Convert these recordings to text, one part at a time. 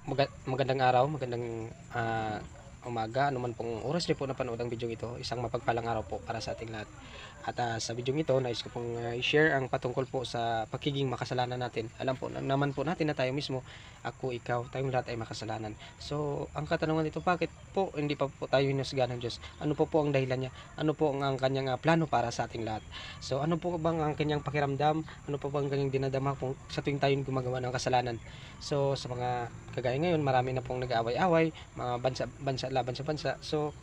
Magandang araw, magandang umaga, anuman pong oras niyo po napanood ang video ito. Isang mapagpalang araw po para sa ating lahat. At sa video ito, nais ko pong i-share ang patungkol po sa pagiging makasalanan natin. Alam po naman po natin na tayo mismo, ako, ikaw, tayong lahat ay makasalanan. So, ang katanungan dito, bakit po hindi pa po tayo hinusgahan ng Diyos? Ano po ang dahilan niya? Ano po ang kanyang plano para sa ating lahat? So, ano po bang ang kanyang pakiramdam? Ano po bang kanyang dinadama kung sa tuwing tayo gumagawa ng kasalanan? So, sa mga kagaya ngayon, marami na pong nag-aaway-away, mga bansa laban sa bansa. So,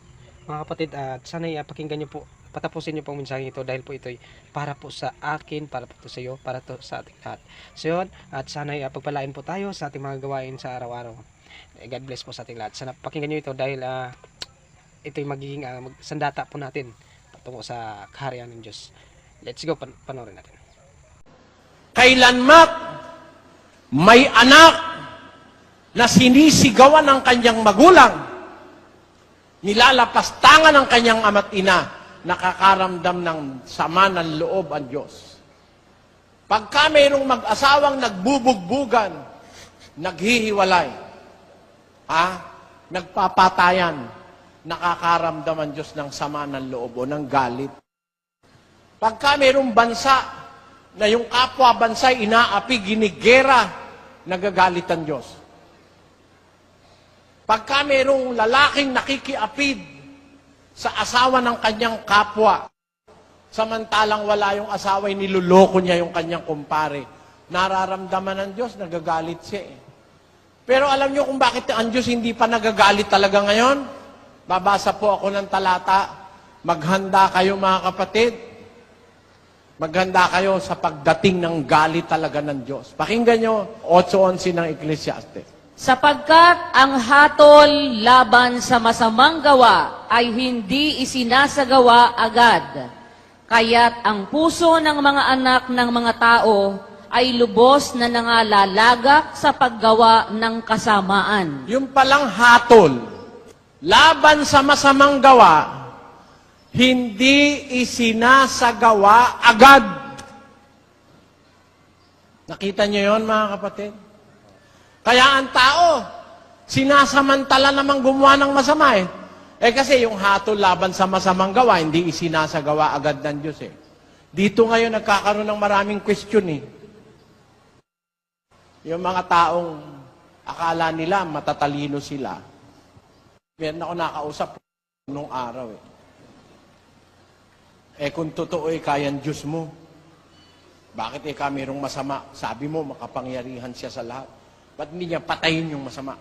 mga kapatid, at sana'y pakinggan nyo po, patapusin nyo po ang mensahe ito dahil po ito'y para po sa akin, para po sa iyo, para to sa ating lahat. So yun, at sana'y pagpalain po tayo sa ating mga gawain sa araw-araw. God bless po sa ating lahat. Sana pakinggan nyo ito dahil ito'y magiging sandata po natin patungo sa kaharian ng Diyos. Let's go, panoorin natin. Kailanmat may anak na sinisigawan ng kanyang magulang, nilalapastangan ng kanyang ama't ina, nakakaramdam ng sama ng loob ang Diyos. Pagka mayroong mag-asawang nagbubugbugan, naghihiwalay, nagpapatayan, nakakaramdam ang Diyos ng sama ng loob o ng galit. Pagka mayroong bansa na yung kapwa bansa'y inaapi, ginigera, nagagalit ang Diyos. Pagka mayroong lalaking nakikiapid sa asawa ng kanyang kapwa, samantalang wala yung asawa, niluloko niya yung kanyang kumpare, nararamdaman ng Diyos, nagagalit siya eh. Pero alam niyo kung bakit ang Diyos hindi pa nagagalit talaga ngayon? Babasa po ako ng talata. Maghanda kayo mga kapatid. Maghanda kayo sa pagdating ng galit talaga ng Diyos. Pakinggan niyo 8:11 ng Ecclesiastes. Sapagkat ang hatol laban sa masamang gawa ay hindi isinasagawa agad. Kaya't ang puso ng mga anak ng mga tao ay lubos na nangalalagak sa paggawa ng kasamaan. Yung palang hatol, laban sa masamang gawa, hindi isinasagawa agad. Nakita niyo yon mga kapatid? Kaya ang tao, sinasamantala namang gumawa ng masama eh. Kasi yung hatol laban sa masamang gawa, hindi isinasagawa agad ng Diyos eh. Dito ngayon nagkakaroon ng maraming question eh. Yung mga taong akala nila matatalino sila. Meron ako nakausap nung araw eh. Kung totoo kayang Diyos mo, bakit ka mayroong masama? Sabi mo, makapangyarihan siya sa lahat. Ba't hindi niya patayin yung masama?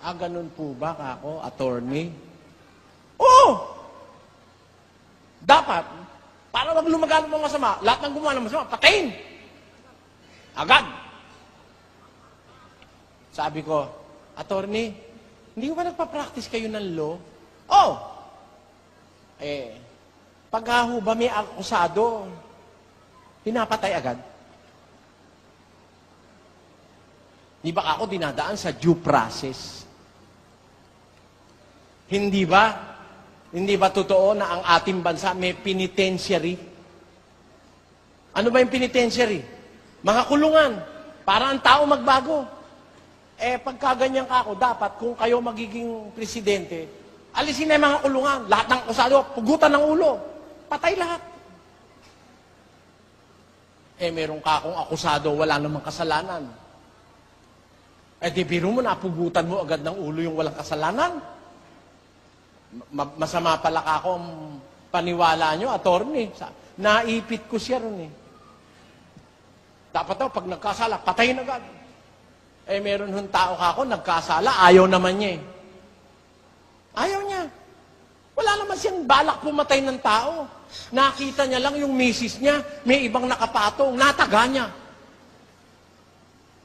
Ganun po ba ako, attorney? Oo! Dapat, para wag lumaganap ng masama, lahat ng gumawa ng masama, patayin! Agad! Sabi ko, attorney, hindi ko ba nagpa-practice kayo ng law? Oh! Pagka ho ba may akusado, pinapatay agad? Di ba ako dinadaan sa due process? Hindi ba? Hindi ba totoo na ang ating bansa may penitentiary? Ano ba yung penitentiary? Mga kulungan. Para ang tao magbago. Pagka ganyan ka ako, dapat kung kayo magiging presidente, alisin na yung mga kulungan. Lahat ng akusado, pugutan ng ulo. Patay lahat. Meron ka akong akusado, wala namang kasalanan. Di biro mo, napugutan mo agad ng ulo yung walang kasalanan. Masama pala ka akong paniwala nyo, attorney. Naipit ko siya ron eh. Dapat daw, pag nagkasala, patayin agad. Meron hong tao ka ako, nagkasala, ayaw naman niya eh. Ayaw niya. Wala naman siyang balak pumatay ng tao. Nakita niya lang yung misis niya, may ibang nakapatong, nataga niya.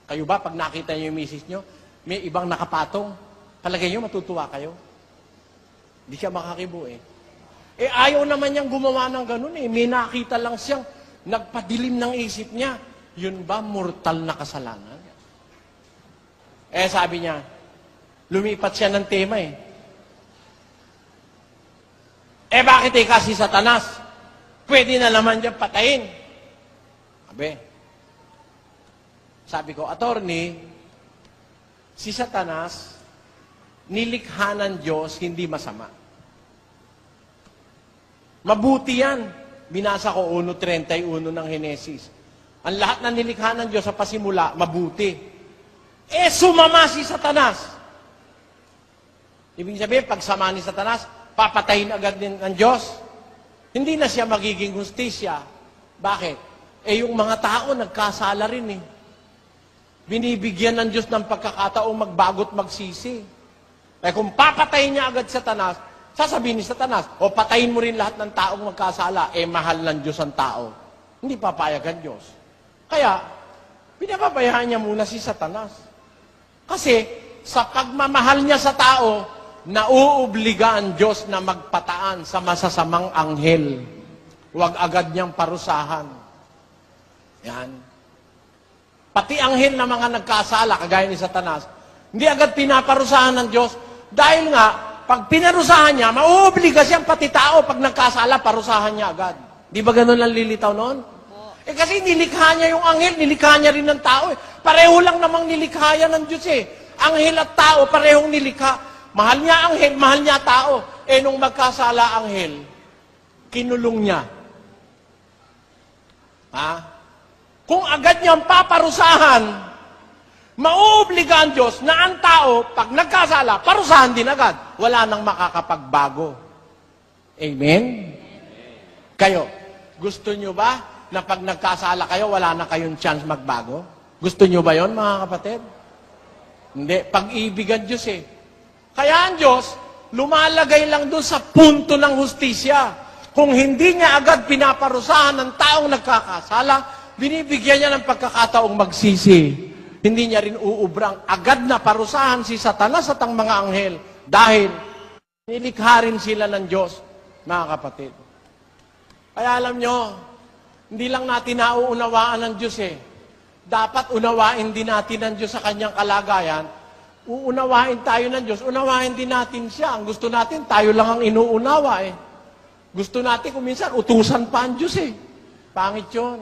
Kayo ba, pag nakita niyo yung misis niyo, may ibang nakapatong, palagay niyo, matutuwa kayo? Hindi siya makakibo eh. Ayaw naman niyang gumawa ng ganun eh. May nakita lang siyang nagpadilim ng isip niya. Yun ba mortal na kasalanan? Sabi niya, lumipat siya ng tema eh. Bakit kasi Satanas? Pwede na naman dyan patayin. Sabi, Sabi ko, attorney, si Satanas, nilikha ng Diyos, hindi masama. Mabuti yan. Binasa ko 1:31 ng Henesis. Ang lahat na nilikha ng Diyos sa pasimula, mabuti. Sumama si Satanas. Ibig sabihin, pagsama ni Satanas, papatayin agad ng Diyos. Hindi na siya magiging hustisya. Bakit? Yung mga tao nagkasala rin eh. Binibigyan ng Diyos ng pagkakataong magbago't magsisi. Kung papatayin niya agad Satanas, sasabihin ni Satanas, patayin mo rin lahat ng taong magkasala, mahal ng Diyos ang tao. Hindi papayag ang Diyos. Kaya, pinapabayaan niya muna si Satanas. Kasi, sa pagmamahal niya sa tao, nauobliga ang Diyos na magpataan sa masasamang anghel. Huwag agad niyang parusahan. Yan. Pati anghel na mga nagkasala, kagaya ni Satanas, hindi agad pinaparusahan ng Diyos. Dahil nga, pag pinarusahan niya, mauobliga siyang pati tao pag nagkasala, parusahan niya agad. Di ba ganun lang lilitaw noon? Kasi nilikha niya yung anghel, nilikha niya rin ng tao. Pareho lang namang nilikha yan ng Diyos eh. Anghel at tao, parehong nilikha. Mahal niya anghel, mahal niya tao. Nung magkasala anghel, kinulong niya. Kung agad niyang paparusahan, mauobliga ang Diyos na ang tao, pag nagkasala, parusahan din agad. Wala nang makakapagbago. Amen? Kayo, gusto niyo ba na pag nagkasala kayo, wala na kayong chance magbago? Gusto niyo ba yon mga kapatid? Hindi. Pag-ibig ang Diyos eh. Kaya ang Diyos, lumalagay lang doon sa punto ng hustisya. Kung hindi niya agad pinaparusahan ng taong nagkakasala, binibigyan niya ng pagkakataong magsisi. Hindi niya rin uubrang agad na parusahan si Satanas at ang mga anghel dahil nilikha rin sila ng Diyos, mga kapatid. Kaya alam nyo, hindi lang natin nauunawaan ng Diyos eh. Dapat unawain din natin ng Diyos sa kanyang kalagayan. Uunawain tayo ng Diyos, unawain din natin siya. Ang gusto natin, tayo lang ang inuunawa eh. Gusto natin kung minsan, utusan pa ang Diyos eh. Pangit yun.